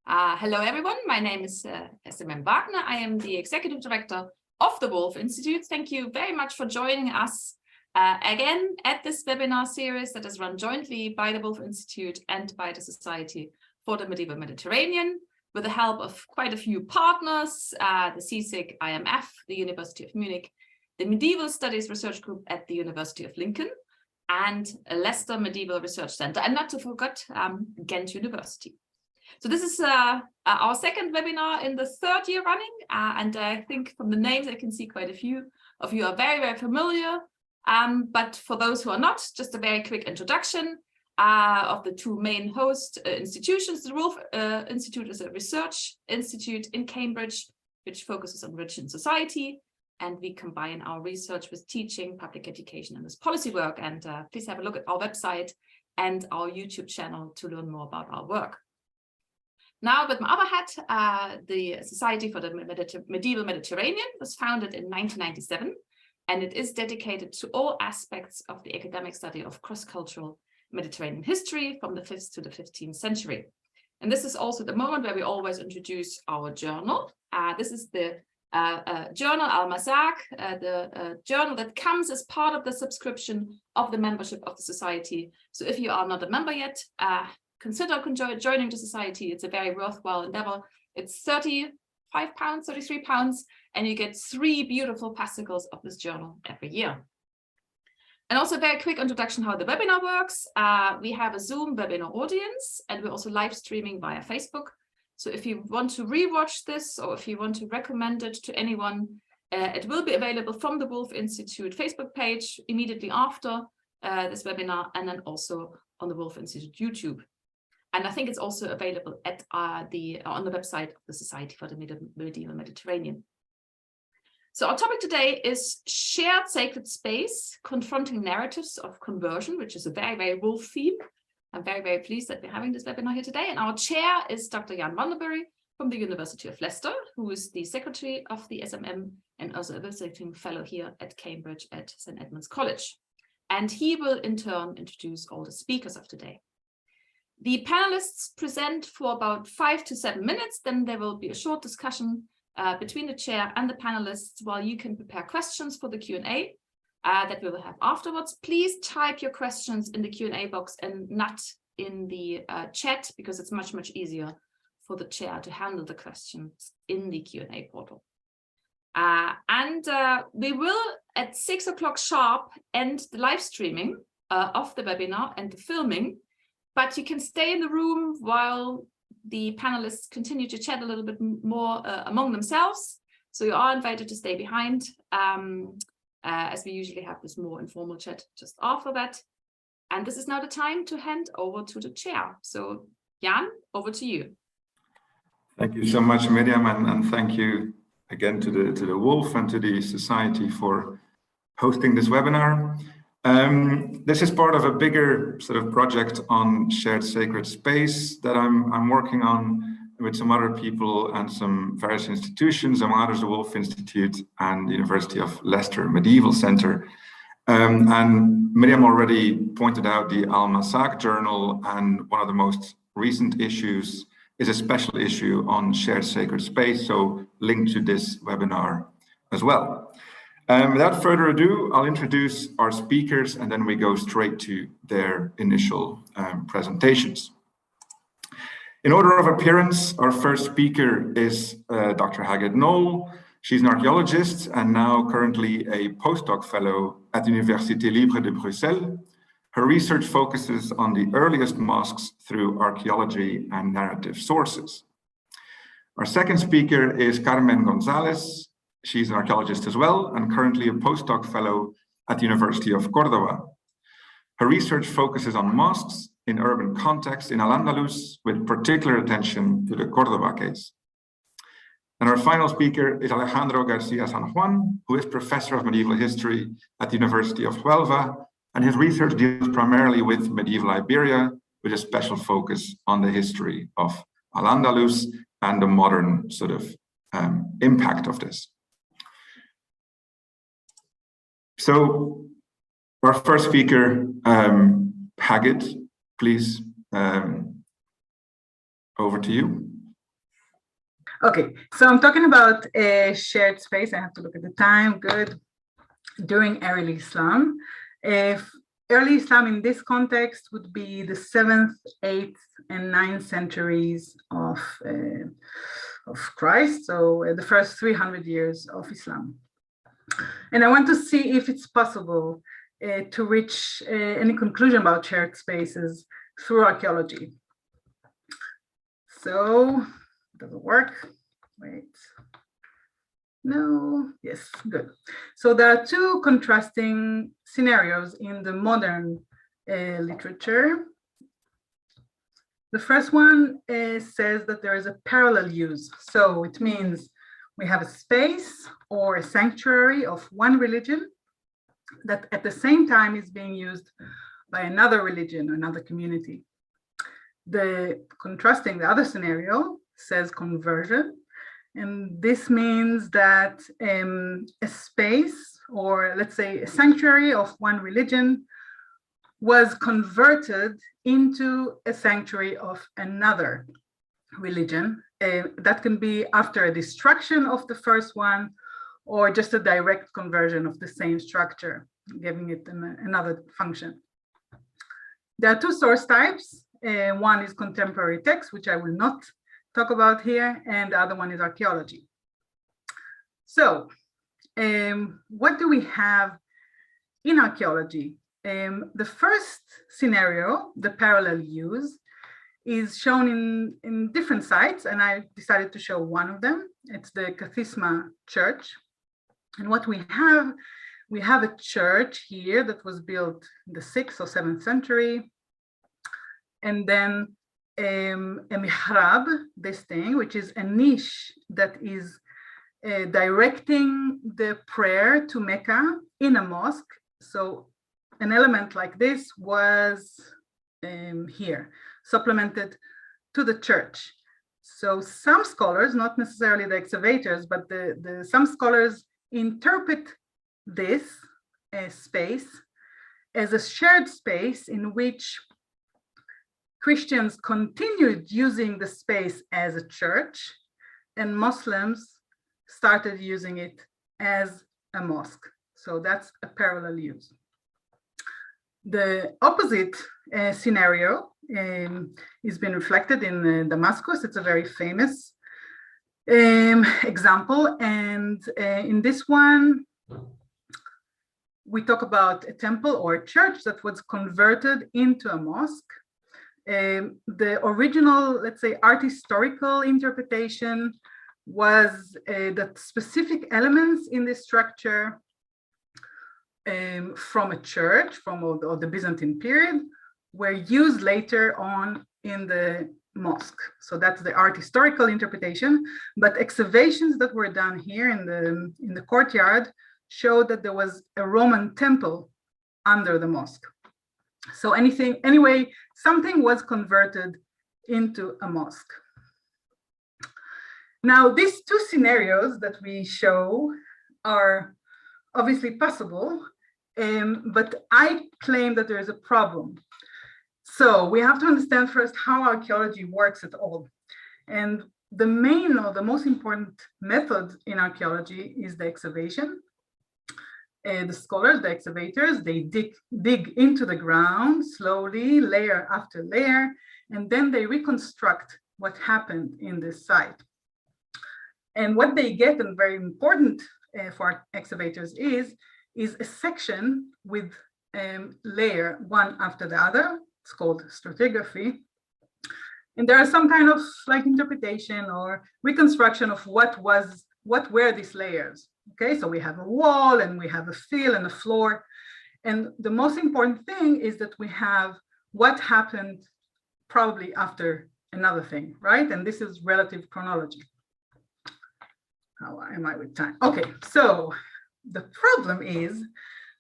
Hello, everyone. My name is SMM Wagner. I am the Executive Director of the Wolf Institute. Thank you very much for joining us again at this webinar series that is run jointly by the Wolf Institute and by the Society for the Medieval Mediterranean, with the help of quite a few partners, the CSIC IMF, the University of Munich, the Medieval Studies Research Group at the University of Lincoln, and Leicester Medieval Research Center, and not to forget Ghent University. So this is our second webinar in the third year running, and I think from the names I can see quite a few of you are very, very familiar. But for those who are not, just a very quick introduction of the two main host institutions. The Wolf Institute is a research institute in Cambridge, which focuses on religion and society, and we combine our research with teaching, public education, and with policy work. And please have a look at our website and our YouTube channel to learn more about our work. Now, with my other hat, the Society for the Medieval Mediterranean was founded in 1997, and it is dedicated to all aspects of the academic study of cross-cultural Mediterranean history from the 5th to the 15th century. And this is also the moment where we always introduce our journal. This is the journal Al-Aqsa, the journal that comes as part of the subscription of the membership of the society. So if you are not a member yet, consider joining the society. It's a very worthwhile endeavor. It's £35, £33, and you get 3 beautiful fascicles of this journal every year. And also a very quick introduction how the webinar works. We have a Zoom webinar audience, and we're also live streaming via Facebook. So if you want to rewatch this, or if you want to recommend it to anyone, it will be available from the Wolf Institute Facebook page immediately after this webinar, and then also on the Wolf Institute YouTube. And I think it's also available at on the website of the Society for the Medieval Mediterranean. So our topic today is shared sacred space, confronting narratives of conversion, which is a very, very Wolf theme. I'm very, very pleased that we're having this webinar here today. And our chair is Dr. Jan Vanderbury from the University of Leicester, who is the secretary of the SMM and also a visiting fellow here at Cambridge at St. Edmund's College. And he will in turn introduce all the speakers of today. The panelists present for about 5 to 7 minutes, then there will be a short discussion between the chair and the panelists while you can prepare questions for the Q&A that we will have afterwards. Please type your questions in the Q&A box and not in the chat, because it's much, much easier for the chair to handle the questions in the Q&A portal. We will, at 6 o'clock sharp, end the live streaming of the webinar and the filming. But you can stay in the room while the panelists continue to chat a little bit more among themselves. So you are invited to stay behind, as we usually have this more informal chat just after that. And this is now the time to hand over to the chair. So Jan, over to you. Thank you so much, Miriam, and thank you again to the Wolf and to the Society for hosting this webinar. This is part of a bigger sort of project on shared sacred space that I'm working on with some other people and some various institutions, among others the Wolf Institute and the University of Leicester Medieval Center. And Miriam already pointed out the Al-Aqsa journal, and one of the most recent issues is a special issue on shared sacred space, so linked to this webinar as well. Without further ado, I'll introduce our speakers, and then we go straight to their initial presentations. In order of appearance, our first speaker is Dr. Haggett Knoll. She's an archaeologist and now currently a postdoc fellow at the Université Libre de Bruxelles. Her research focuses on the earliest mosques through archaeology and narrative sources. Our second speaker is Carmen Gonzalez. She's an archaeologist as well, and currently a postdoc fellow at the University of Córdoba. Her research focuses on mosques in urban context in Al-Andalus, with particular attention to the Córdoba case. And our final speaker is Alejandro García San Juan, who is professor of medieval history at the University of Huelva, and his research deals primarily with medieval Iberia, with a special focus on the history of Al-Andalus and the modern sort of impact of this. So our first speaker, Haggett, please, over to you. Okay, so I'm talking about a shared space. I have to look at the time. Good. During early Islam. If early Islam in this context would be the 7th, 8th, and 9th centuries of Christ, so the first 300 years of Islam. And I want to see if it's possible to reach any conclusion about shared spaces through archaeology. So, it doesn't work. Wait. No, yes, good. So there are two contrasting scenarios in the modern literature. The first one says that there is a parallel use. So it means we have a space or a sanctuary of one religion that at the same time is being used by another religion or another community. The other scenario says conversion. And this means that a space, or let's say a sanctuary of one religion, was converted into a sanctuary of another religion. That can be after a destruction of the first one, or just a direct conversion of the same structure, giving it another function. There are two source types. One is contemporary text, which I will not talk about here, and the other one is archaeology. So what do we have in archaeology? The first scenario, the parallel use, is shown in different sites, and I decided to show one of them. It's the Kathisma church. And what we have a church here that was built in the 6th or 7th century, and then a mihrab, this thing, which is a niche that is directing the prayer to Mecca in a mosque. So an element like this was here, supplemented to the church. So some scholars, not necessarily the excavators, but some scholars interpret this space as a shared space in which Christians continued using the space as a church, and Muslims started using it as a mosque. So that's a parallel use. The opposite scenario is been reflected in Damascus. It's a very famous example. And in this one, we talk about a temple or a church that was converted into a mosque. The original, let's say, art historical interpretation was that specific elements in this structure from a church, from the Byzantine period, were used later on in the mosque. So that's the art historical interpretation. But excavations that were done here in the courtyard showed that there was a Roman temple under the mosque. So anyway, something was converted into a mosque. Now, these two scenarios that we show are obviously possible, but I claim that there is a problem. So we have to understand first how archaeology works at all. And the main or the most important method in archaeology is the excavation. The scholars, the excavators, they dig into the ground slowly, layer after layer, and then they reconstruct what happened in this site. And what they get, and very important for excavators, is a section with layer one after the other. It's called stratigraphy. And there are some kind of like interpretation or reconstruction of what were these layers. Okay, so we have a wall and we have a fill and a floor. And the most important thing is that we have what happened probably after another thing, right? And this is relative chronology. How am I with time? Okay, so the problem is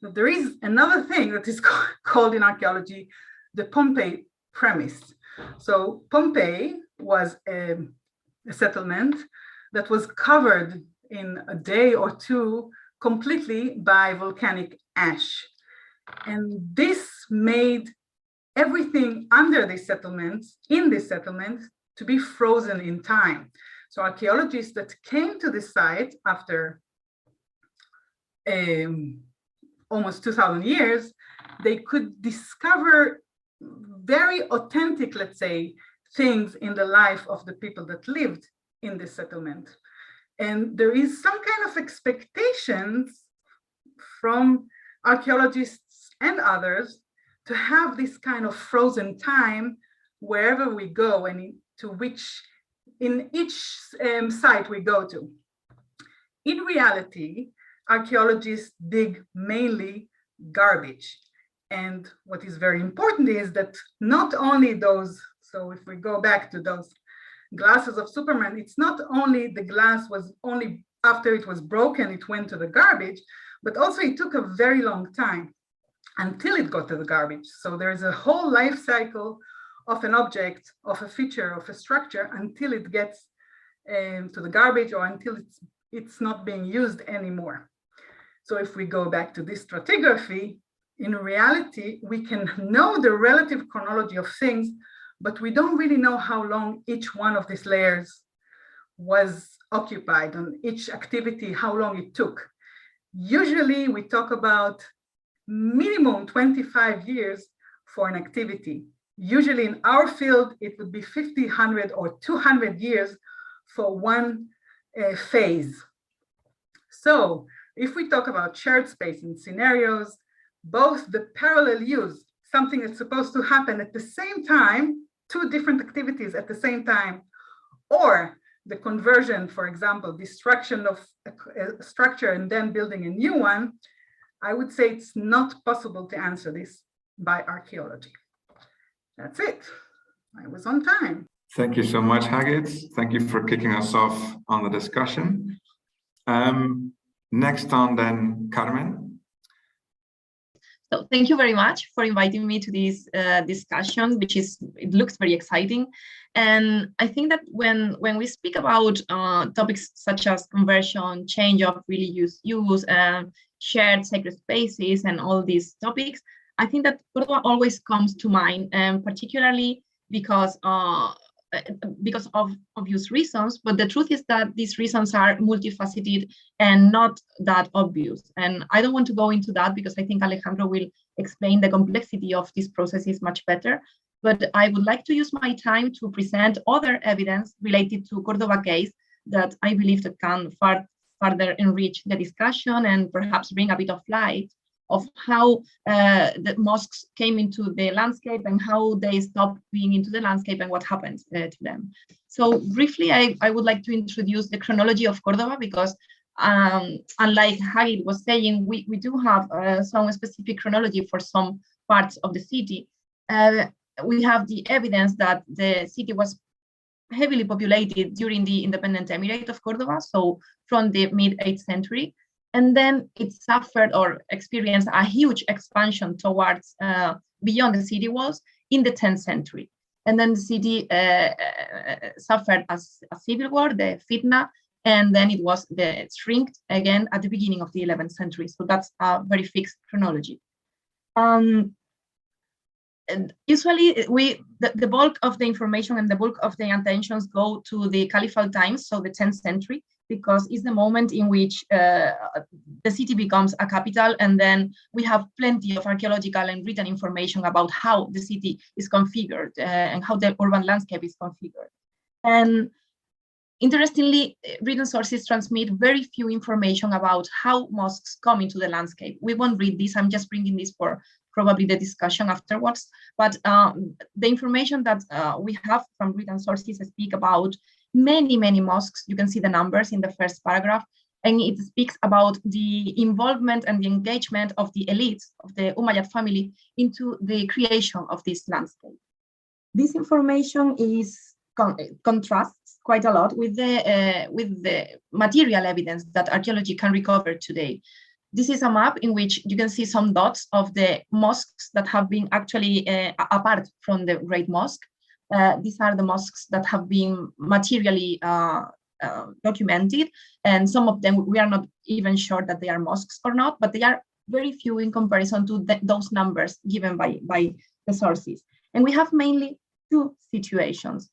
that there is another thing that is called in archaeology the Pompeii premise. So Pompeii was a settlement that was covered in a day or two completely by volcanic ash. And this made everything under this settlement, to be frozen in time. So archaeologists that came to this site after almost 2,000 years, they could discover very authentic, let's say, things in the life of the people that lived in this settlement. And there is some kind of expectations from archaeologists and others to have this kind of frozen time wherever we go and in each site we go to. In reality, archaeologists dig mainly garbage. And what is very important is that not only those, so if we go back to those glasses of Superman, it's not only the glass was only after it was broken, it went to the garbage, but also it took a very long time until it got to the garbage. So there is a whole life cycle of an object, of a feature, of a structure until it gets to the garbage or until it's not being used anymore. So if we go back to this stratigraphy, in reality, we can know the relative chronology of things, but we don't really know how long each one of these layers was occupied on each activity, how long it took. Usually we talk about minimum 25 years for an activity. Usually in our field, it would be 50, 100, or 200 years for one phase. So if we talk about shared space in scenarios, both the parallel use, something that's supposed to happen at the same time, two different activities at the same time, or the conversion, for example, destruction of a structure and then building a new one, I would say it's not possible to answer this by archaeology. That's it. I was on time. Thank you so much, Hagit. Thank you for kicking us off on the discussion. Next on then, Carmen. So thank you very much for inviting me to this discussion, it looks very exciting. And I think that when we speak about topics such as conversion, change of really use, shared sacred spaces, and all these topics, I think that Córdoba always comes to mind, particularly because of obvious reasons, but the truth is that these reasons are multifaceted and not that obvious. And I don't want to go into that because I think Alejandro will explain the complexity of these processes much better. But I would like to use my time to present other evidence related to Córdoba case that I believe that can further enrich the discussion and perhaps bring a bit of light of how the mosques came into the landscape and how they stopped being into the landscape and what happened to them. So briefly, I would like to introduce the chronology of Córdoba because unlike Hagit was saying, we do have some specific chronology for some parts of the city. We have the evidence that the city was heavily populated during the independent emirate of Córdoba, so from the mid-8th century. And then it suffered or experienced a huge expansion towards beyond the city walls in the 10th century. And then the city suffered a civil war, the fitna, and then it was shrinked again at the beginning of the 11th century. So that's a very fixed chronology. And usually the bulk of the information and the bulk of the attentions go to the Caliphal times, so the 10th century, because it's the moment in which the city becomes a capital, and then we have plenty of archaeological and written information about how the city is configured and how the urban landscape is configured. And interestingly, written sources transmit very few information about how mosques come into the landscape. We won't read this, I'm just bringing this for probably the discussion afterwards, but the information that we have from written sources speak about many mosques. You can see the numbers in the first paragraph, and it speaks about the involvement and the engagement of the elites of the Umayyad family into the creation of this landscape. This information contrasts quite a lot with the material evidence that archaeology can recover today. This is a map in which you can see some dots of the mosques that have been actually apart from the Great Mosque. These are the mosques that have been materially documented, and some of them we are not even sure that they are mosques or not, but they are very few in comparison to those numbers given by the sources. And we have mainly two situations.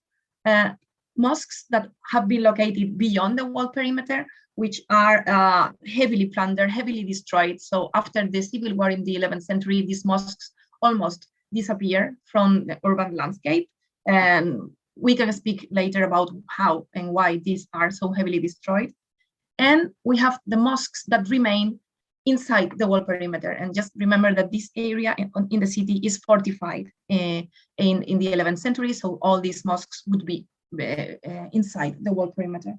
mosques that have been located beyond the wall perimeter, which are heavily plundered, heavily destroyed. So after the civil war in the 11th century, these mosques almost disappear from the urban landscape. And we can speak later about how and why these are so heavily destroyed. And we have the mosques that remain inside the wall perimeter. And just remember that this area in the city is fortified in the 11th century. So all these mosques would be inside the wall perimeter.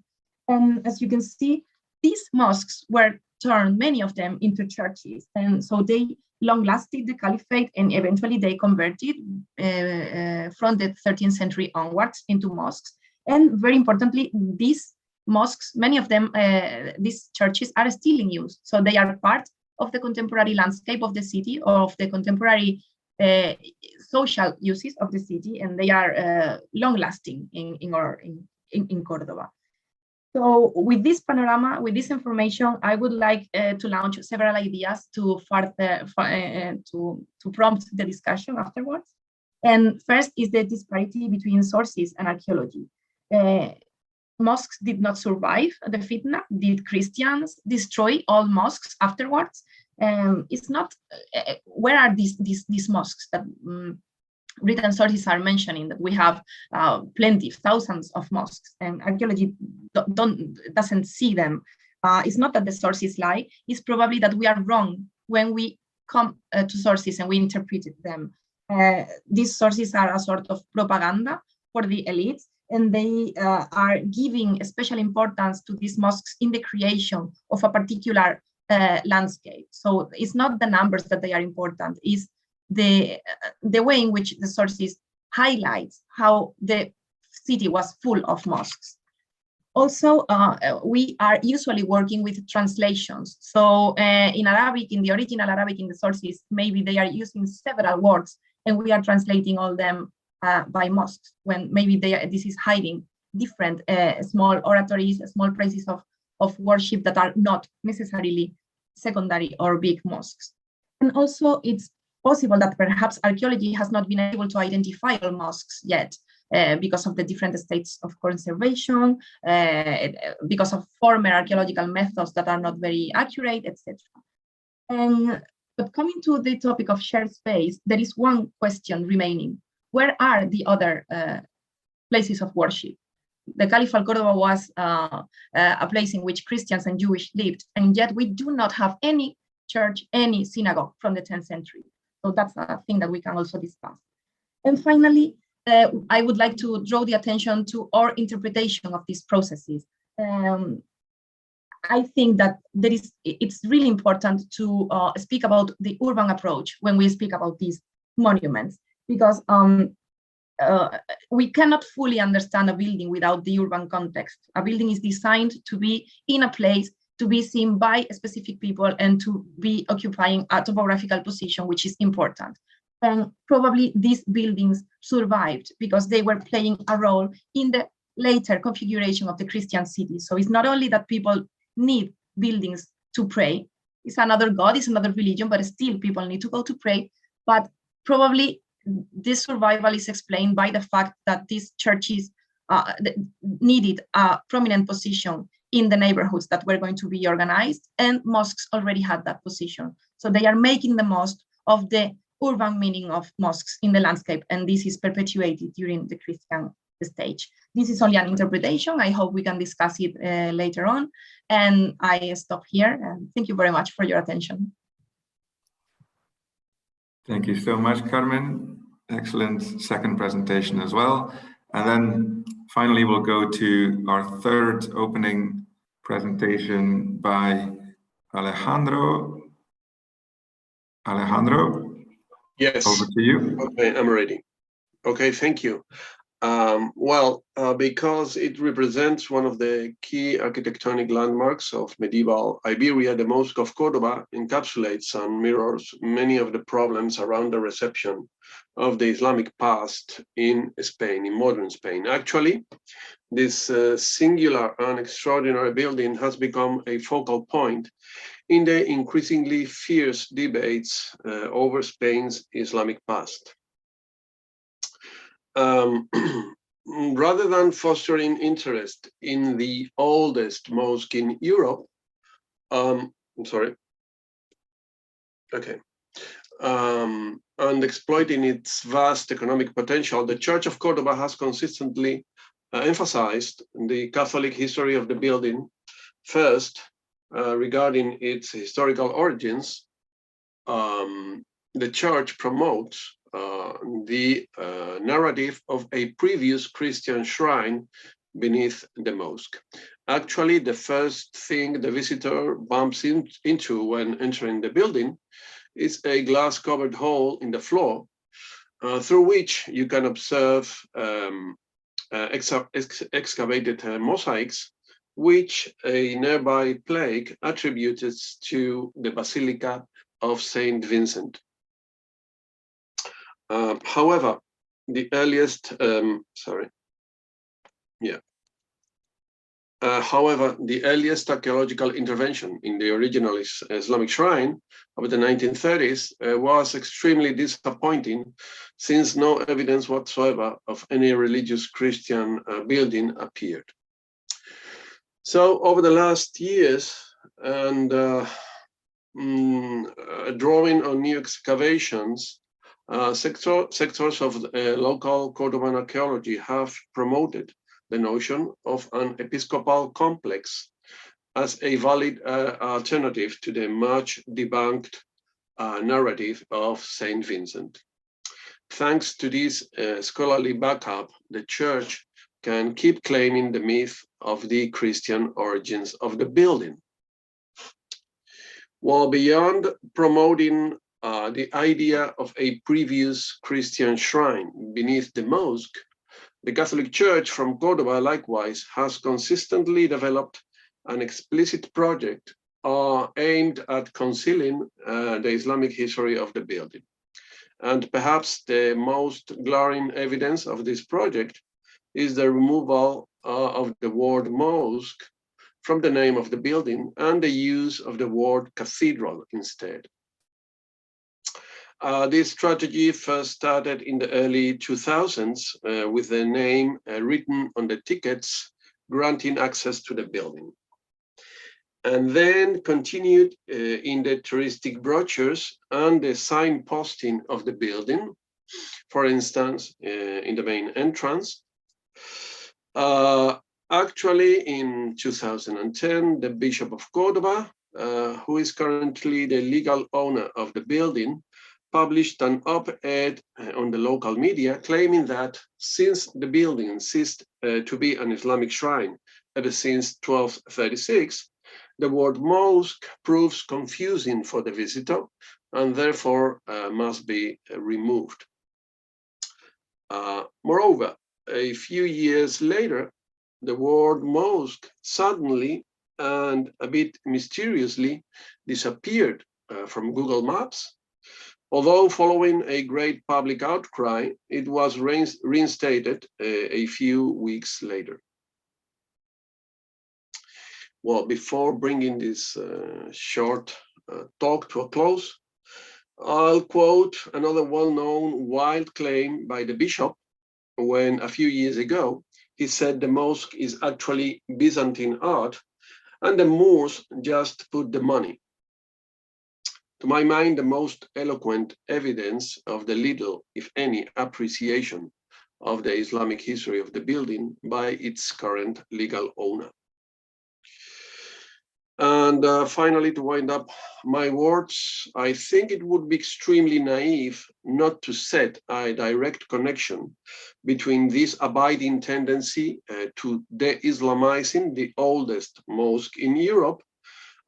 And as you can see, these mosques were turned, many of them, into churches. And so they long lasted the caliphate, and eventually they converted from the 13th century onwards into mosques. And very importantly, these mosques, many of them, these churches are still in use. So they are part of the contemporary landscape of the city, or of the contemporary social uses of the city, and they are long lasting in Córdoba. So with this panorama, with this information, I would like to launch several ideas to prompt the discussion afterwards. And first is the disparity between sources and archaeology. Mosques did not survive the fitna. Did Christians destroy all mosques afterwards? It's not, where are these mosques that written sources are mentioning that we have plenty, thousands of mosques, and archaeology doesn't see them. It's not that the sources lie, it's probably that we are wrong when we come to sources and we interpret them. These sources are a sort of propaganda for the elites, and they are giving special importance to these mosques in the creation of a particular landscape. So it's not the numbers that they are important, it's the way in which the sources highlights how the city was full of mosques. Also, we are usually working with translations. So in Arabic, in the original Arabic, in the sources, maybe they are using several words, and we are translating all them by mosques, when maybe this is hiding different small oratories, small places of worship that are not necessarily secondary or big mosques. And also, it's possible that perhaps archaeology has not been able to identify all mosques yet because of the different states of conservation, because of former archaeological methods that are not very accurate, etc. But coming to the topic of shared space, there is one question remaining. Where are the other places of worship? The Caliph al-Córdoba was a place in which Christians and Jewish lived, and yet we do not have any church, any synagogue from the 10th century. So that's a thing that we can also discuss. And finally, I would like to draw the attention to our interpretation of these processes. I think that it's really important to speak about the urban approach when we speak about these monuments, because we cannot fully understand a building without the urban context. A building is designed to be in a place, to be seen by specific people, and to be occupying a topographical position, which is important. And probably these buildings survived because they were playing a role in the later configuration of the Christian city. So it's not only that people need buildings to pray, it's another God, it's another religion, but still people need to go to pray. But probably this survival is explained by the fact that these churches needed a prominent position in the neighborhoods that were going to be organized, and mosques already had that position. So they are making the most of the urban meaning of mosques in the landscape, and this is perpetuated during the Christian stage. This is only an interpretation. I hope we can discuss it later on, and I stop here, and thank you very much for your attention. Thank you so much, Carmen. Excellent second presentation as well. And then finally, we'll go to our third opening presentation by Alejandro. Alejandro? Yes. Over to you. Okay, I'm ready. Okay, thank you. Because it represents one of the key architectonic landmarks of medieval Iberia, the Mosque of Córdoba encapsulates and mirrors many of the problems around the reception of the Islamic past in Spain, in modern Spain. Actually, this singular and extraordinary building has become a focal point in the increasingly fierce debates over Spain's Islamic past. rather than fostering interest in the oldest mosque in Europe, I'm sorry. Okay. And exploiting its vast economic potential, the Church of Córdoba has consistently emphasized the Catholic history of the building. First, regarding its historical origins, the church promotes the narrative of a previous Christian shrine beneath the mosque. Actually, the first thing the visitor bumps into when entering the building is a glass-covered hole in the floor through which you can observe excavated mosaics, which a nearby plaque attributed to the Basilica of Saint Vincent. However, the earliest, however, the earliest archaeological intervention in the original Islamic shrine of the 1930s was extremely disappointing, since no evidence whatsoever of any religious Christian building appeared. So over the last years, and drawing on new excavations, sectors of local Cordoban archaeology have promoted the notion of an episcopal complex as a valid alternative to the much debunked narrative of Saint Vincent. Thanks to this scholarly backup, the church can keep claiming the myth of the Christian origins of the building. While beyond promoting the idea of a previous Christian shrine beneath the mosque, the Catholic Church from Córdoba likewise has consistently developed an explicit project aimed at concealing the Islamic history of the building. And perhaps the most glaring evidence of this project is the removal of the word mosque from the name of the building and the use of the word cathedral instead. This strategy first started in the early 2000s with the name written on the tickets granting access to the building, and then continued in the touristic brochures and the signposting of the building, for instance, in the main entrance. Actually, in 2010, the Bishop of Córdoba, who is currently the legal owner of the building, published an op-ed on the local media claiming that since the building ceased to be an Islamic shrine ever since 1236, the word mosque proves confusing for the visitor and therefore must be removed. Moreover, a few years later, the word mosque suddenly and a bit mysteriously disappeared from Google Maps. Although following a great public outcry, it was reinstated a few weeks later. Well, before bringing this short talk to a close, I'll quote another well-known wild claim by the bishop when a few years ago, he said the mosque is actually Byzantine art and the Moors just put the money. To my mind, the most eloquent evidence of the little, if any, appreciation of the Islamic history of the building by its current legal owner. And finally, to wind up my words, I think it would be extremely naive not to set a direct connection between this abiding tendency to de-Islamizing the oldest mosque in Europe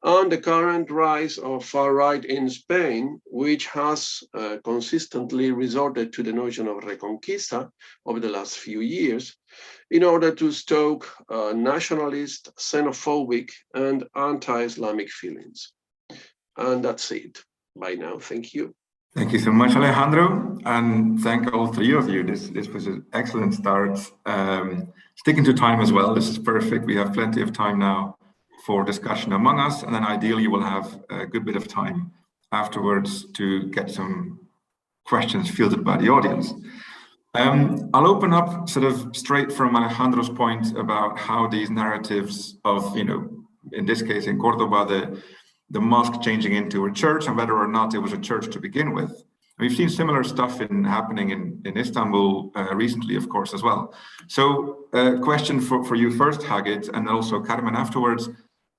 and the current rise of far-right in Spain, which has consistently resorted to the notion of Reconquista over the last few years in order to stoke nationalist, xenophobic, and anti-Islamic feelings. And that's it by now. Thank you. Thank you so much, Alejandro, and thank all three of you. This was an excellent start. Sticking to time as well, this is perfect. We have plenty of time now for discussion among us, and then ideally we'll have a good bit of time afterwards to get some questions fielded by the audience. I'll open up sort of straight from Alejandro's point about how these narratives of, in this case in Córdoba, the mosque changing into a church and whether or not it was a church to begin with. We've seen similar stuff happening in Istanbul recently, of course, as well. So question for you first, Hagit, and also Carmen afterwards.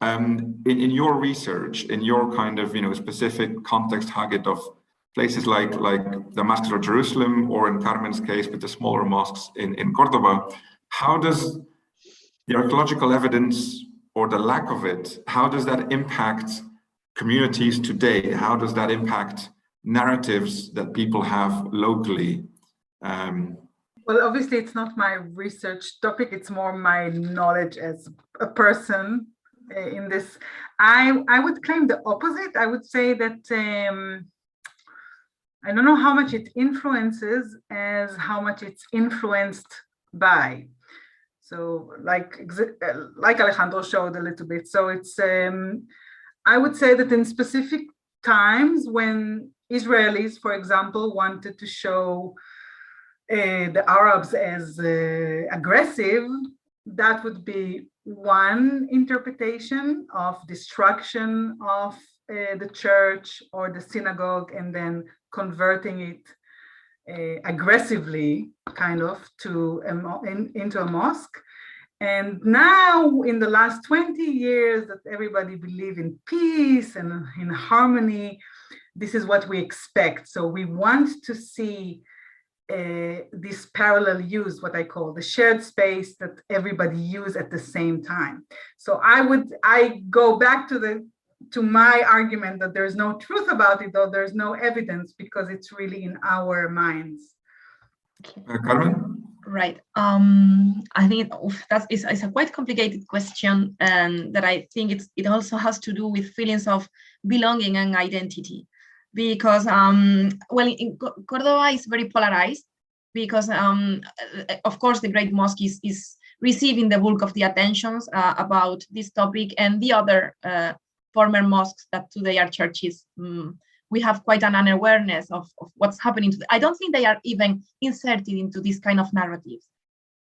In your research, in your kind of specific context, Hagit, of places like Damascus or Jerusalem, or in Carmen's case with the smaller mosques in Córdoba, how does the archaeological evidence or the lack of it, how does that impact communities today? How does that impact narratives that people have locally? Well, obviously it's not my research topic, it's more my knowledge as a person in this. I would claim the opposite. I would say that I don't know how much it influences as how much it's influenced by. So like Alejandro showed a little bit. So it's, I would say that in specific times when Israelis, for example, wanted to show the Arabs as aggressive, that would be one interpretation of destruction of the church or the synagogue and then converting it aggressively kind of to into a mosque. And now in the last 20 years that everybody believe in peace and in harmony, this is what we expect. So we want to see this parallel use, what I call the shared space that everybody use at the same time. So I go back to my argument that there's no truth about it, though there's no evidence, because it's really in our minds. Carmen? Right. I think it's a quite complicated question, and that I think it also has to do with feelings of belonging and identity. Because, well, in Córdoba is very polarized, because, of course, the Great Mosque is receiving the bulk of the attentions about this topic, and the other former mosques that today are churches. We have quite an unawareness of what's happening. I don't think they are even inserted into this kind of narratives.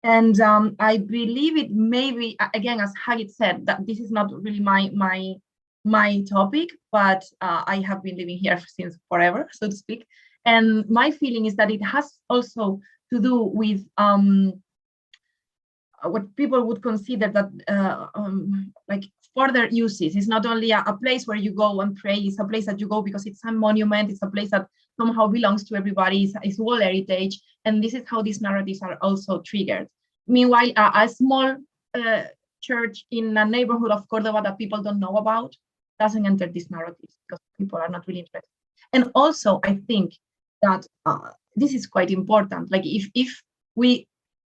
And I believe it may be, again, as Hagit said, that this is not really my topic, but I have been living here since forever, so to speak. And my feeling is that it has also to do with what people would consider that like further uses. It's not only a place where you go and pray, it's a place that you go because it's a monument, it's a place that somehow belongs to everybody, it's world heritage, and this is how these narratives are also triggered. Meanwhile, a small church in a neighborhood of Córdoba that people don't know about doesn't enter these narratives because people are not really interested. And also, I think that this is quite important. Like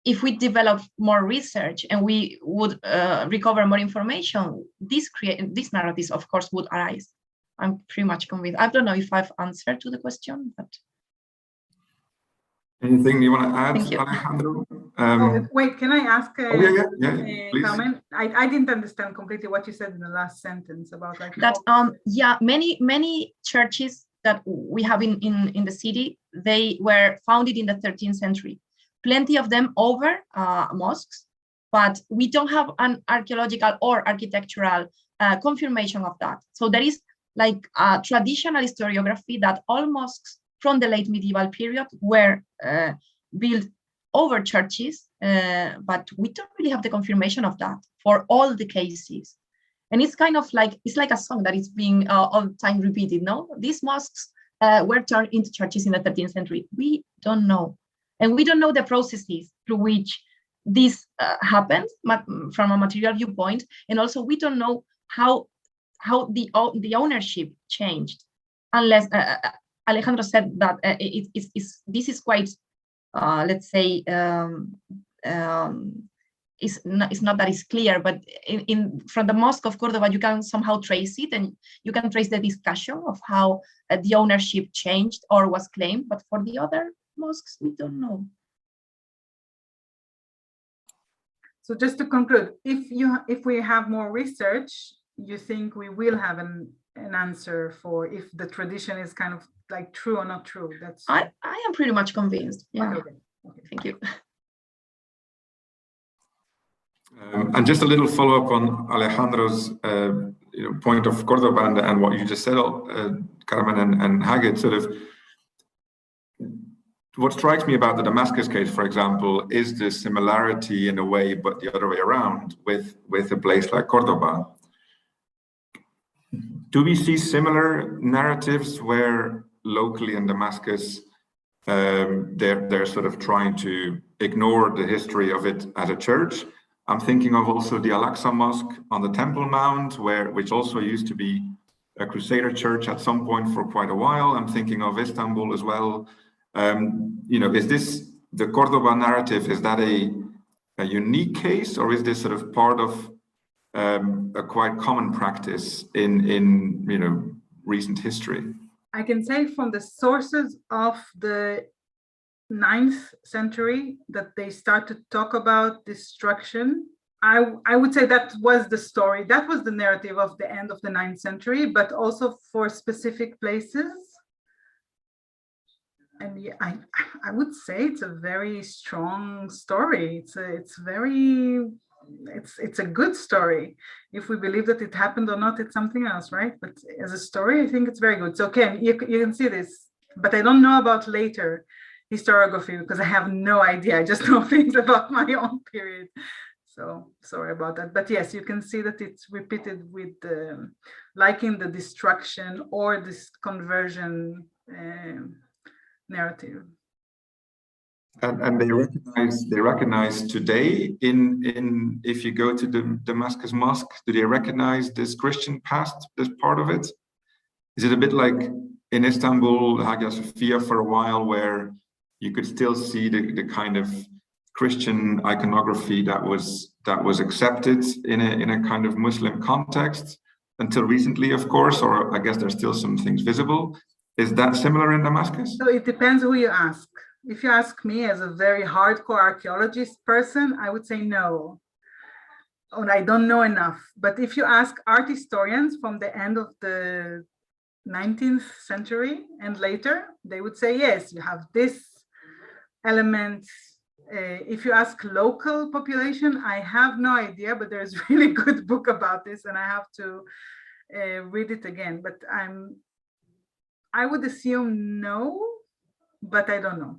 if we develop more research and we would recover more information, these narratives, of course, would arise. I'm pretty much convinced. I don't know if I've answered to the question, but. Anything you want to add, Alejandro? Wait, can I ask please. Carmen? I didn't understand completely what you said in the last sentence about like that. Yeah, many churches that we have in the city, they were founded in the 13th century. Plenty of them over mosques, but we don't have an archaeological or architectural confirmation of that. So there is like a traditional historiography that all mosques from the late medieval period were built over churches, but we don't really have the confirmation of that for all the cases. And it's kind of like, it's like a song that is being all the time repeated, no? These mosques were turned into churches in the 13th century. We don't know. And we don't know the processes through which this happened from a material viewpoint. And also we don't know how the ownership changed, unless Alejandro said that this is quite, let's say, it's not that it's clear, but from the Mosque of Córdoba, you can somehow trace it, and you can trace the discussion of how the ownership changed or was claimed. But for the other mosques, we don't know. So just to conclude, if we have more research, you think we will have an answer for if the tradition is kind of like true or not true? That's I am pretty much convinced. Yeah. Thank you. And just a little follow-up on Alejandro's point of Córdoba and what you just said, Carmen and Hagit, sort of what strikes me about the Damascus case, for example, is the similarity in a way, but the other way around, with a place like Córdoba. Do we see similar narratives where locally in Damascus, they're sort of trying to ignore the history of it as a church? I'm thinking of also the Al-Aqsa Mosque on the Temple Mount, which also used to be a Crusader church at some point for quite a while. I'm thinking of Istanbul as well. Is this the Córdoba narrative? Is that a unique case, or is this sort of part of a quite common practice in recent history? I can say from the sources of the 9th century that they start to talk about destruction. I would say that was the story, that was the narrative of the end of the 9th century, but also for specific places. And yeah, I would say it's a very strong story. It's a good story. If we believe that it happened or not, it's something else, right? But as a story, I think it's very good. So Ken, you can see this, but I don't know about later historiography because I have no idea. I just know things about my own period. So sorry about that. But yes, you can see that it's repeated with like in the destruction or this conversion narrative. And they recognize today in if you go to the Damascus Mosque, do they recognize this Christian past, this part of it? Is it a bit like in Istanbul, Hagia Sophia for a while, where you could still see the kind of Christian iconography that was accepted in a kind of Muslim context until recently, of course, or I guess there's still some things visible. Is that similar in Damascus? So it depends who you ask. If you ask me as a very hardcore archaeologist person, I would say no. Or I don't know enough. But if you ask art historians from the end of the 19th century and later, they would say, yes, you have this element. If you ask local population, I have no idea, but there's a really good book about this and I have to read it again. But I would assume no, but I don't know.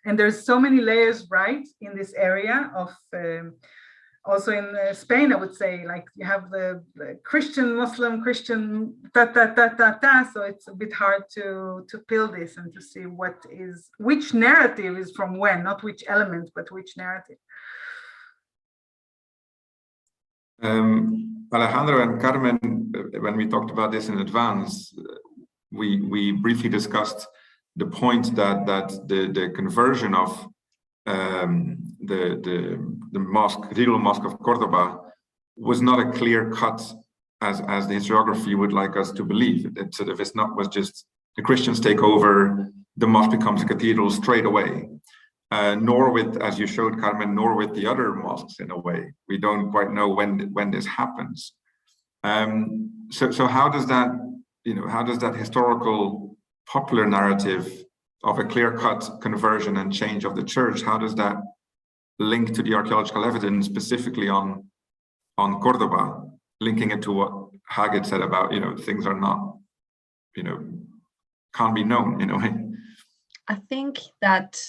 And there's so many layers, right, in this area of, also in Spain, I would say, like you have the Christian, Muslim, Christian, so it's a bit hard to peel this and to see which narrative is from when, not which element, but which narrative. Alejandro and Carmen, when we talked about this in advance, we briefly discussed the point that the conversion of the mosque, Cathedral Mosque of Córdoba, was not a clear cut as the historiography would like us to believe. It sort of was just the Christians take over, the mosque becomes a cathedral straight away. Nor with, as you showed, Carmen, nor with the other mosques in a way. We don't quite know when this happens. So how does that, how does that historical popular narrative of a clear-cut conversion and change of the church, how does that link to the archaeological evidence, specifically on Córdoba, linking it to what Hagit said about, things are not, can't be known in a way? I think that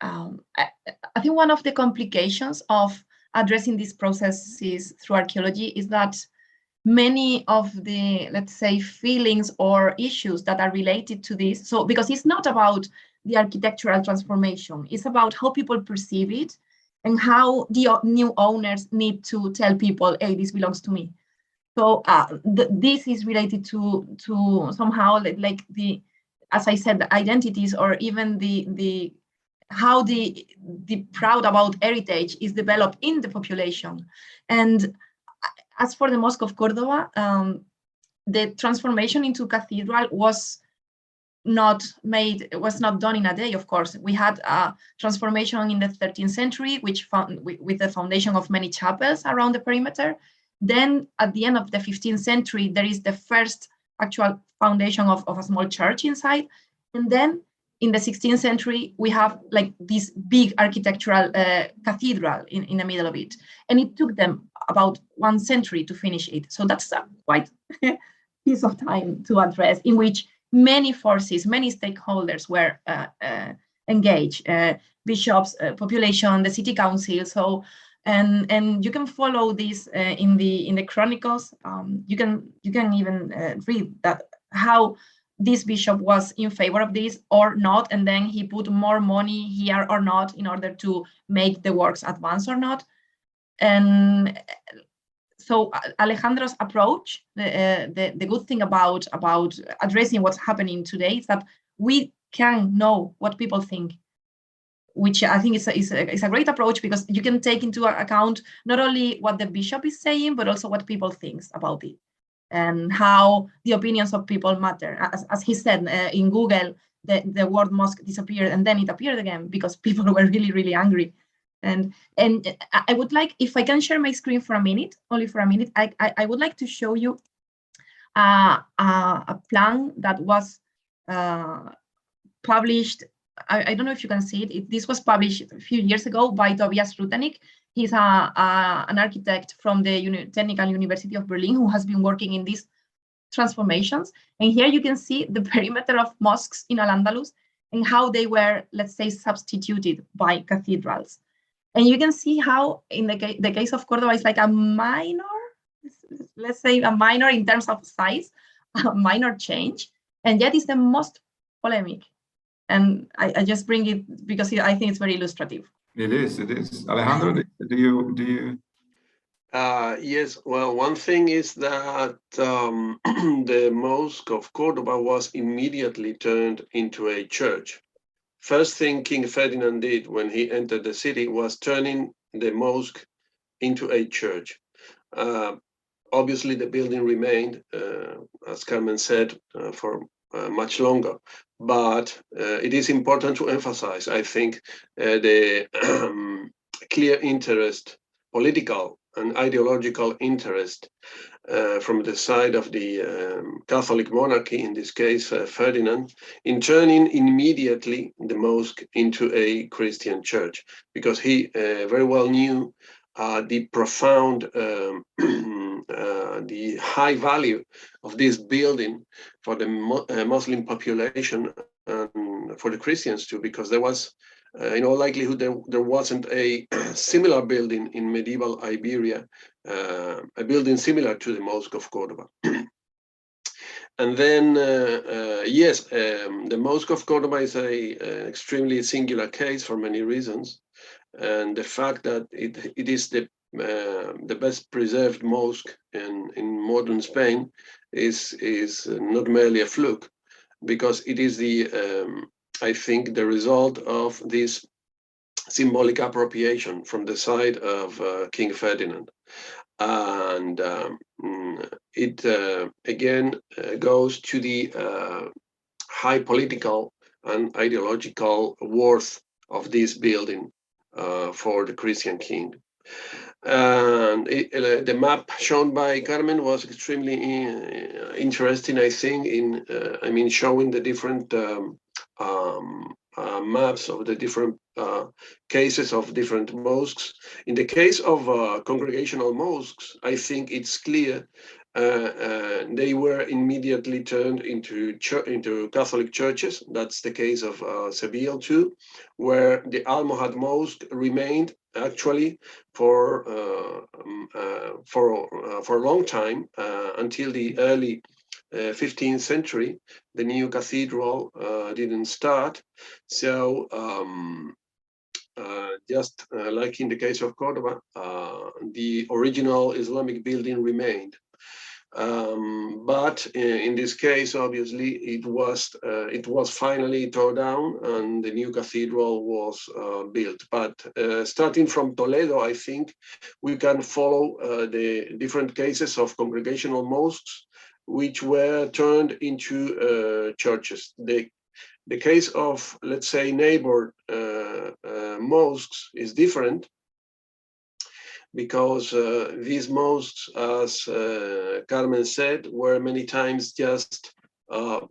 I think one of the complications of addressing these processes through archaeology is that many of the, let's say, feelings or issues that are related to this. So, because it's not about the architectural transformation, it's about how people perceive it and how the new owners need to tell people, hey, this belongs to me. So this is related to somehow like the, as I said, the identities, or even the how the proud about heritage is developed in the population. And as for the Mosque of Córdoba, the transformation into cathedral was not done in a day, of course. We had a transformation in the 13th century, which with the foundation of many chapels around the perimeter. Then at the end of the 15th century, there is the first actual foundation of a small church inside. And then in the 16th century, we have like this big architectural cathedral in the middle of it. And it took them about 1 century to finish it. So that's a quite piece of time to address, in which many forces, many stakeholders were engaged, bishops, population, the city council. So, and you can follow this in the chronicles. You can even read that how this bishop was in favor of this or not, and then he put more money here or not in order to make the works advance or not. And so Alejandro's approach, the good thing about addressing what's happening today is that we can know what people think, which I think is a great approach, because you can take into account not only what the bishop is saying, but also what people think about it, and how the opinions of people matter. As he said, in Google, the word mosque disappeared and then it appeared again because people were really, really angry. And I would like, if I can share my screen for a minute, only for a minute, I would like to show you a plan that was published. I don't know if you can see it. This was published a few years ago by Tobias Rutenik. He's an architect from the Technical University of Berlin who has been working in these transformations. And here you can see the perimeter of mosques in Al-Andalus and how they were, let's say, substituted by cathedrals. And you can see how in the case of Córdoba, it's like a minor, let's say a minor in terms of size, a minor change, and yet it's the most polemic. And I just bring it because I think it's very illustrative. It is. Alejandro, do you? Yes, well, one thing is that the Mosque of Córdoba was immediately turned into a church. First thing King Ferdinand did when he entered the city was turning the mosque into a church. Obviously, the building remained, as Carmen said, for much longer. But it is important to emphasize, I think, the clear interest, political and ideological interest from the side of the Catholic monarchy, in this case Ferdinand, in turning immediately the mosque into a Christian church, because he very well knew the profound, the high value of this building for the Muslim population and for the Christians too, because there was, in all likelihood, there wasn't a similar building in medieval Iberia, a building similar to the Mosque of Córdoba. And then, yes, the Mosque of Córdoba is an extremely singular case for many reasons. And the fact that it is the best preserved mosque in modern Spain is not merely a fluke, because it is I think the result of this symbolic appropriation from the side of King Ferdinand. And it again goes to the high political and ideological worth of this building for the Christian king. And the map shown by Carmen was extremely interesting, I think, in showing the different maps of the different cases of different mosques. In the case of congregational mosques, I think it's clear they were immediately turned into Catholic churches. That's the case of Seville too, where the Almohad Mosque remained actually for a long time, until the early 15th century. The new cathedral didn't start. So just like in the case of Córdoba, the original Islamic building remained. But in this case, obviously, it was finally torn down and the new cathedral was built. But starting from Toledo, I think we can follow the different cases of congregational mosques which were turned into churches. The case of, let's say, neighbor mosques is different, because these mosques, as Carmen said, were many times just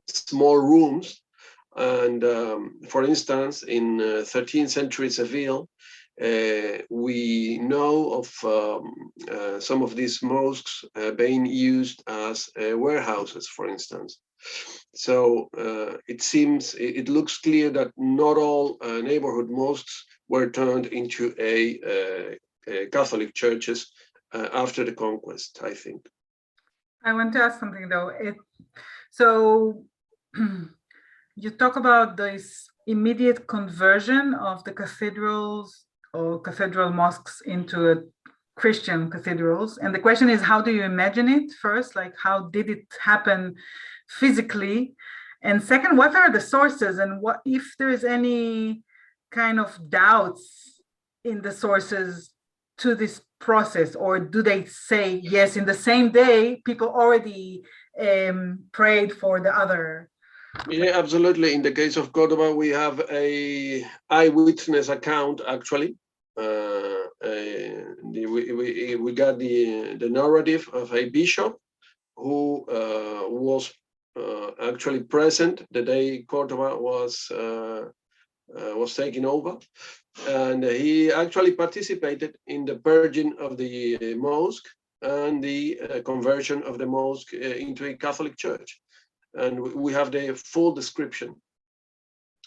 small rooms And for instance, in 13th century Seville, we know of some of these mosques being used as warehouses, for instance. So it looks clear that not all neighborhood mosques were turned into a Catholic churches after the conquest, I think. I want to ask something though. So you talk about this immediate conversion of the cathedrals or cathedral mosques into Christian cathedrals. And the question is, how do you imagine it first? Like, how did it happen physically? And second, what are the sources, and what if there is any kind of doubts in the sources to this process, or do they say, yes, in the same day, people already prayed for the other? Yeah, absolutely. In the case of Córdoba, we have a eyewitness account, actually. We got the narrative of a bishop who was actually present the day Córdoba was taken over, and he actually participated in the purging of the mosque and the conversion of the mosque into a Catholic church. And we have the full description.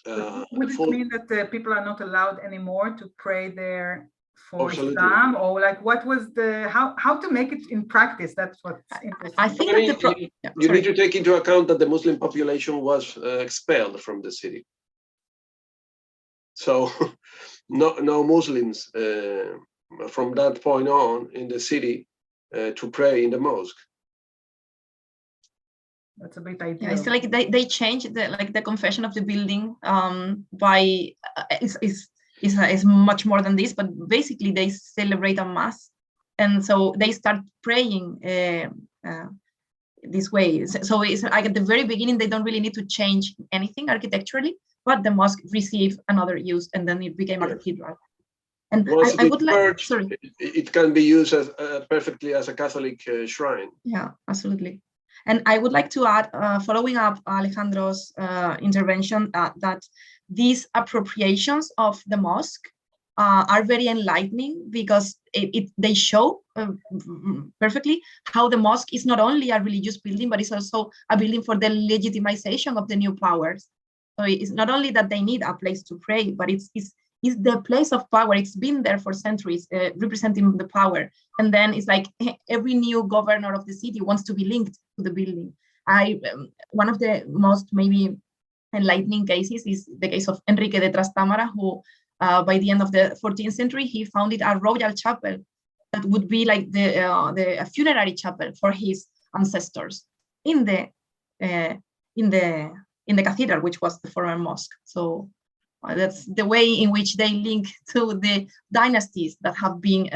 Would it mean that the people are not allowed anymore to pray there for Absolutely. Islam, or like what was the how to make it in practice? That's what's interesting. I think that you need to take into account that the Muslim population was expelled from the city. So no Muslims from that point on in the city to pray in the mosque. That's a bit ideal. Yeah, it's like they changed the confession of the building by is much more than this, but basically they celebrate a mass, and so they start praying this way. So it's like at the very beginning they don't really need to change anything architecturally, but the mosque received another use, and then it became a cathedral. And I would like, sorry, it can be used as perfectly as a Catholic shrine. Yeah, absolutely. And I would like to add, following up Alejandro's intervention, that these appropriations of the mosque are very enlightening, because they show perfectly how the mosque is not only a religious building, but it's also a building for the legitimization of the new powers. So it's not only that they need a place to pray, but it's the place of power. It's been there for centuries, representing the power. And then it's like every new governor of the city wants to be linked to the building. One of the most maybe enlightening cases is the case of Enrique de Trastámara, who by the end of the 14th century, he founded a royal chapel that would be like the funerary chapel for his ancestors in the cathedral, which was the former mosque. So that's the way in which they link to the dynasties that have been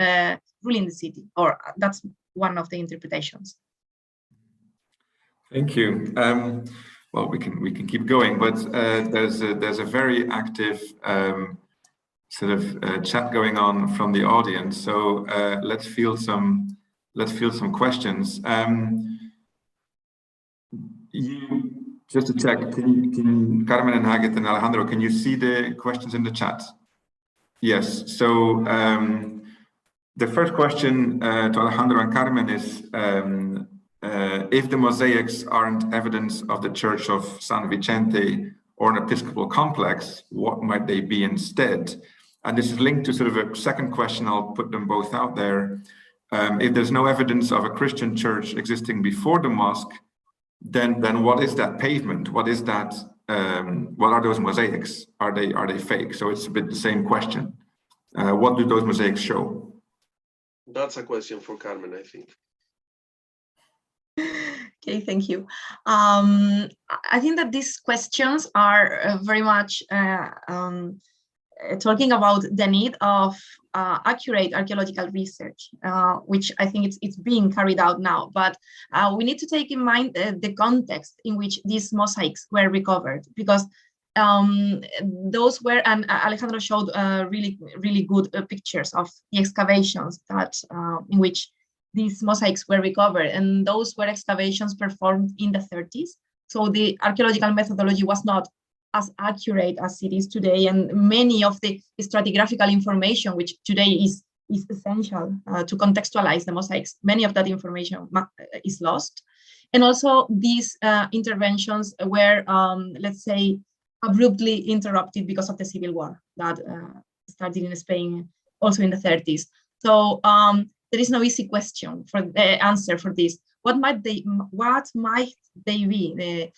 ruling the city, or that's one of the interpretations. Thank you. Well, we can keep going, but there's a very active sort of chat going on from the audience. So let's field some questions. Just to check, can Carmen and Hagit and Alejandro, can you see the questions in the chat? Yes. So the first question to Alejandro and Carmen is, if the mosaics aren't evidence of the Church of San Vicente or an Episcopal complex, what might they be instead? And this is linked to sort of a second question. I'll put them both out there. If there's no evidence of a Christian church existing before the mosque, then what is that pavement? What is that? What are those mosaics? Are they fake? So it's a bit the same question. What do those mosaics show? That's a question for Carmen, I think. Okay, thank you. I think that these questions are very much talking about the need of accurate archaeological research, which I think it's being carried out now. But we need to take in mind the context in which these mosaics were recovered, because those were, and Alejandro showed really good pictures of the excavations that in which these mosaics were recovered, and those were excavations performed in the 30s. So the archaeological methodology was not as accurate as it is today, and many of the stratigraphical information, which today is essential to contextualize the mosaics, many of that information is lost. And also these interventions were, let's say, abruptly interrupted because of the civil war that started in Spain also in the 30s. So there is no easy question for the answer for this. What might they be?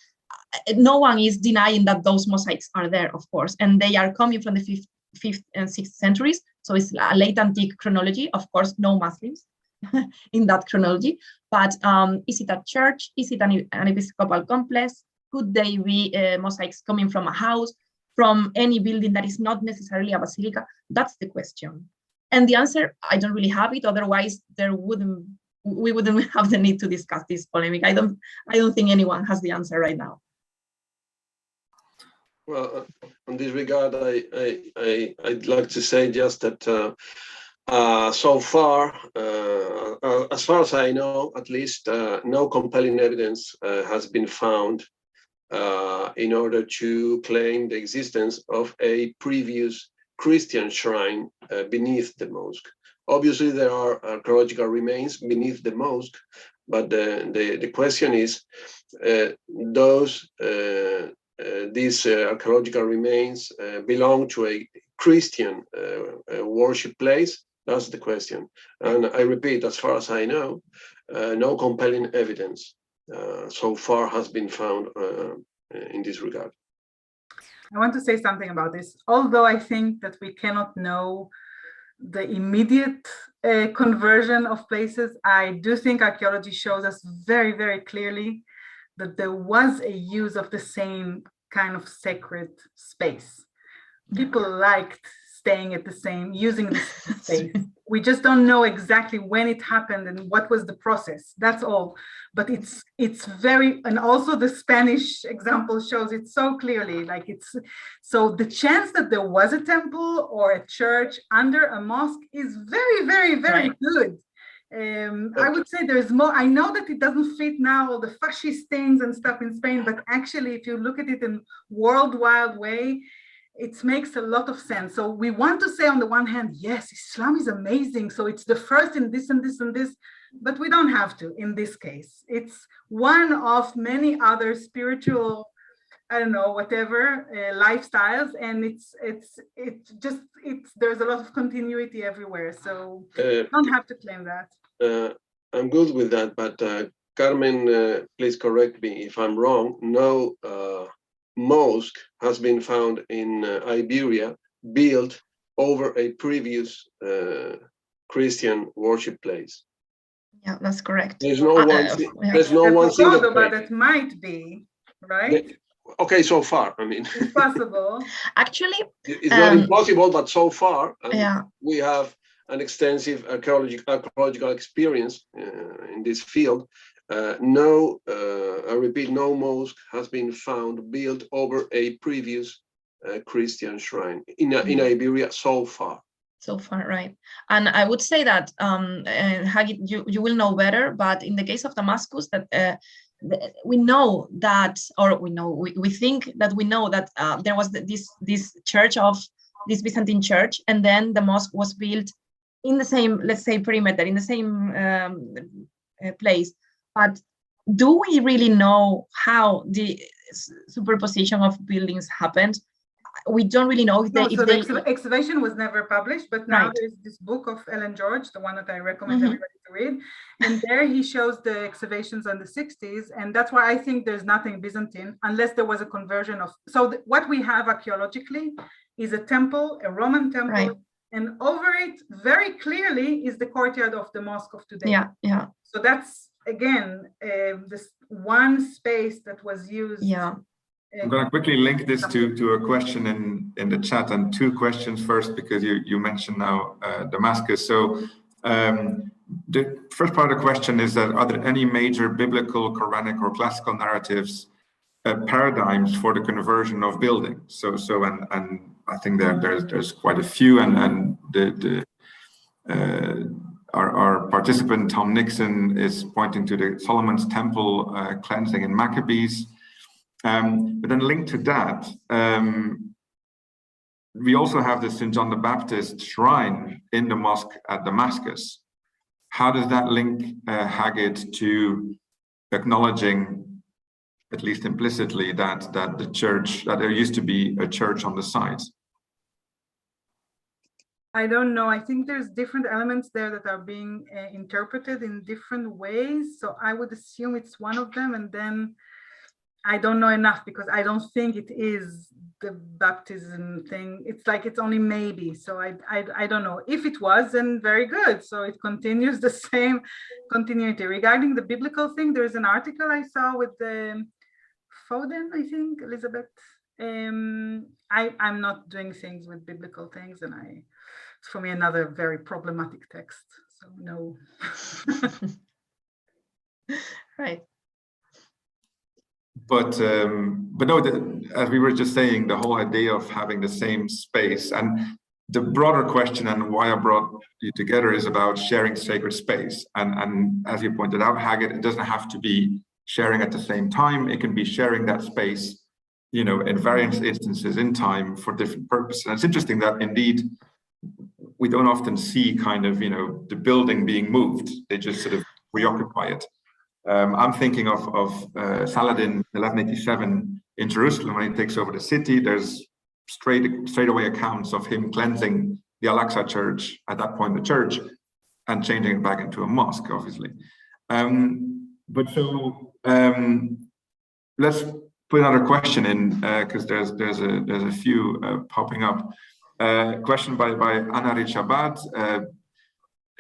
No one is denying that those mosaics are there, of course, and they are coming from the 5th and 6th centuries. So it's a late antique chronology, of course, no Muslims in that chronology. But is it a church? Is it an episcopal complex? Could they be mosaics coming from a house, from any building that is not necessarily a basilica? That's the question. And the answer, I don't really have it. Otherwise, we wouldn't have the need to discuss this polemic. I don't think anyone has the answer right now. Well, in this regard, I'd like to say just that so far, as far as I know, at least, no compelling evidence has been found in order to claim the existence of a previous Christian shrine beneath the mosque. Obviously, there are archaeological remains beneath the mosque, but the question is, these archaeological remains belong to a Christian worship place? That's the question. And I repeat, as far as I know, no compelling evidence so far has been found in this regard. I want to say something about this. Although I think that we cannot know the immediate conversion of places, I do think archaeology shows us very, very clearly that there was a use of the same kind of sacred space. People liked staying at the same, using the same space. We just don't know exactly when it happened and what was the process. That's all. But it's very, and also the Spanish example shows it so clearly. Like it's, so the chance that there was a temple or a church under a mosque is very, very, very good. I would say there's more. I know that it doesn't fit now all the fascist things and stuff in Spain, but actually, if you look at it in worldwide way, it makes a lot of sense. So we want to say on the one hand, yes, Islam is amazing. So it's the first in this and this and this, but we don't have to in this case. It's one of many other spiritual, I don't know, whatever, lifestyles. And there's a lot of continuity everywhere. So you don't have to claim that. I'm good with that, but Carmen, please correct me if I'm wrong. No mosque has been found in Iberia built over a previous Christian worship place. Yeah, that's correct. There's no one. There's no one single Córdoba that might be, right? Okay, so far, I mean, it's possible. Actually, it's not impossible, but so far, we have an extensive archaeological experience in this field. I repeat, no mosque has been found built over a previous Christian shrine in Iberia so far. So far, right. And I would say that, Hagi, you will know better, but in the case of Damascus, that we know that, or we think that we know that there was this church of this Byzantine church, and then the mosque was built in the same, let's say, perimeter, in the same place. But do we really know how the superposition of buildings happened? We don't really know. The excavation was never published, but now there's this book of Ellen George, the one that I recommend everybody to read. And there he shows the excavations in the 60s. And that's why I think there's nothing Byzantine, unless there was a conversion of. So what we have archaeologically is a temple, a Roman temple. Right. And over it, very clearly, is the courtyard of the mosque of today. Yeah, yeah. So that's, again, this one space that was used. Yeah. I'm going to quickly link this to a question in the chat, and two questions first, because you mentioned now Damascus. So the first part of the question is that are there any major biblical, Quranic, or classical narratives, paradigms for the conversion of buildings? And I think there's quite a few, and our participant Tom Nixon is pointing to the Solomon's Temple cleansing in Maccabees. But then linked to that, we also have the St. John the Baptist shrine in the mosque at Damascus. How does that link Hagid to acknowledging, at least implicitly, that the church, that there used to be a church on the site? I don't know. I think there's different elements there that are being interpreted in different ways. So I would assume it's one of them, and then I don't know enough because I don't think it is the baptism thing. It's like it's only maybe. So I don't know. If it was, then very good. So it continues the same continuity. Regarding the biblical thing, there's an article I saw with the Foden, I think, Elizabeth. I'm not doing things with biblical things, and it's for me another very problematic text. So no. Right. But no, as we were just saying, the whole idea of having the same space, and the broader question and why I brought you together is about sharing sacred space. And as you pointed out, Hagid, it doesn't have to be sharing at the same time. It can be sharing that space, you know, in various instances in time for different purposes. And it's interesting that indeed we don't often see kind of, you know, the building being moved. They just sort of reoccupy it. I'm thinking of Saladin 1187 in Jerusalem when he takes over the city. There's straight away accounts of him cleansing the Al-Aqsa church, at that point the church, and changing it back into a mosque, obviously. But so let's put another question in because there's a few popping up. Question by Anna Richabad.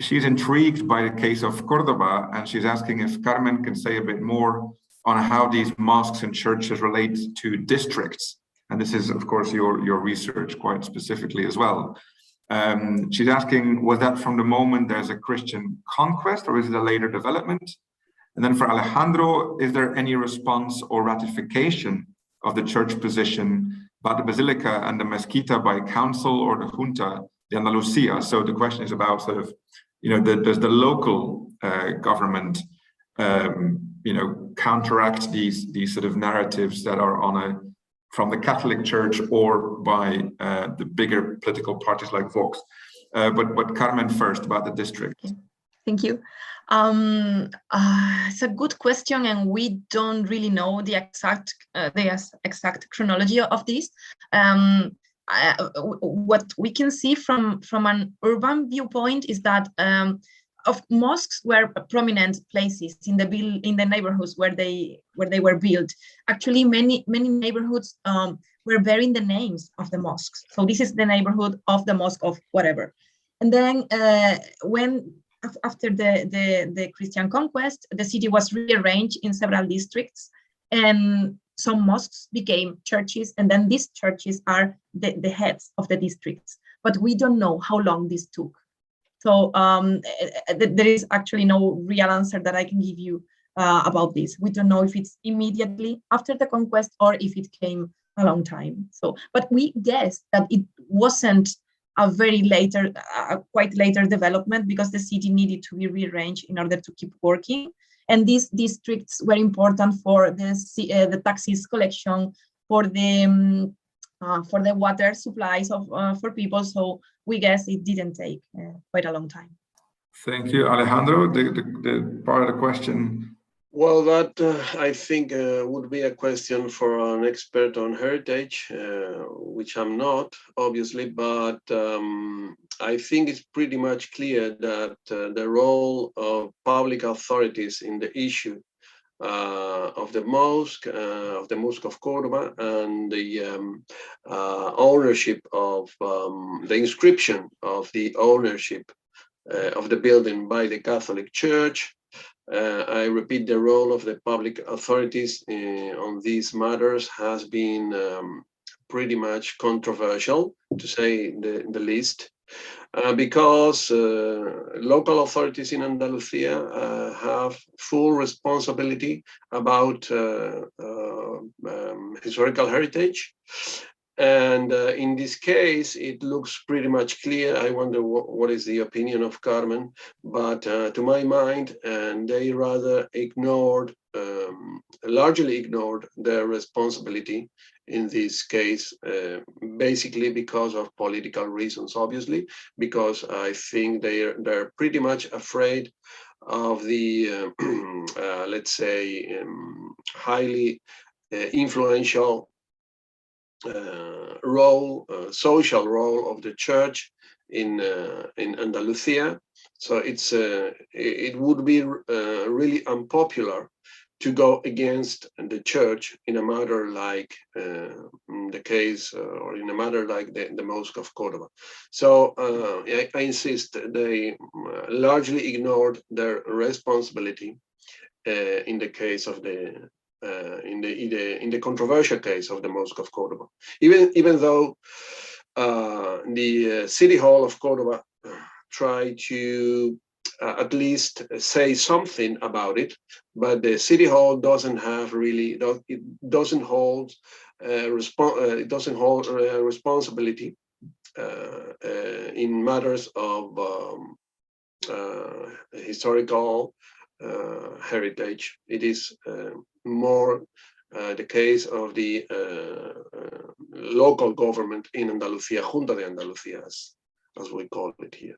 She's intrigued by the case of Córdoba, and she's asking if Carmen can say a bit more on how these mosques and churches relate to districts. And this is, of course, your research quite specifically as well. She's asking, was that from the moment there's a Christian conquest, or is it a later development? And then for Alejandro, is there any response or ratification of the church position about the basilica and the mezquita by council or the junta de Andalusia? So the question is about sort of, you know, does the local government, you know, counteract these sort of narratives that are from the Catholic Church or by the bigger political parties like Vox? But Carmen first about the district. Thank you. It's a good question, and we don't really know the exact chronology of this. What we can see from an urban viewpoint is that of mosques were prominent places in the neighborhoods where they were built. Actually, many neighborhoods were bearing the names of the mosques. So this is the neighborhood of the mosque of whatever. And then after the Christian conquest, the city was rearranged in several districts, and some mosques became churches, and then these churches are the heads of the districts. But we don't know how long this took. So there is actually no real answer that I can give you about this. We don't know if it's immediately after the conquest or if it came a long time. So, but we guess that it wasn't a quite later development, because the city needed to be rearranged in order to keep working. And these districts were important for the taxes collection, for the water supplies for people. So we guess it didn't take quite a long time. Thank you, Alejandro. The part of the question. Well, that I think would be a question for an expert on heritage, which I'm not, obviously, but I think it's pretty much clear that the role of public authorities in the issue of the Mosque of Córdoba, and the ownership of the inscription of the ownership of the building by the Catholic Church. I repeat, the role of the public authorities on these matters has been pretty much controversial, to say the least, because local authorities in Andalusia have full responsibility about historical heritage. And in this case, it looks pretty much clear. I wonder what is the opinion of Carmen, but to my mind, and they rather ignored, largely ignored their responsibility in this case, basically because of political reasons, obviously, because I think they're pretty much afraid of the, let's say, highly influential social role of the church in Andalusia. So it would be really unpopular to go against the church in a matter like the case or in a matter like the Mosque of Córdoba. So I insist they largely ignored their responsibility in the case of the in the controversial case of the Mosque of Córdoba, even though the city hall of Córdoba tried to at least say something about it, but the city hall doesn't have really, it doesn't hold responsibility in matters of historical heritage. It is more the case of the local government in Andalusia, Junta de Andalucía, as we call it here.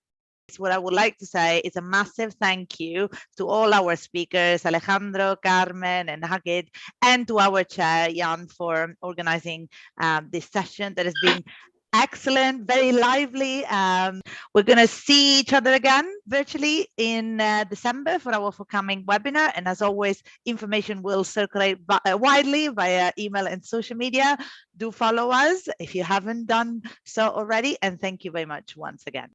What I would like to say is a massive thank you to all our speakers, Alejandro, Carmen, and Hagid, and to our chair, Jan, for organizing this session that has been excellent, very lively. We're going to see each other again virtually in December for our forthcoming webinar. And as always, information will circulate widely via email and social media. Do follow us if you haven't done so already. And thank you very much once again.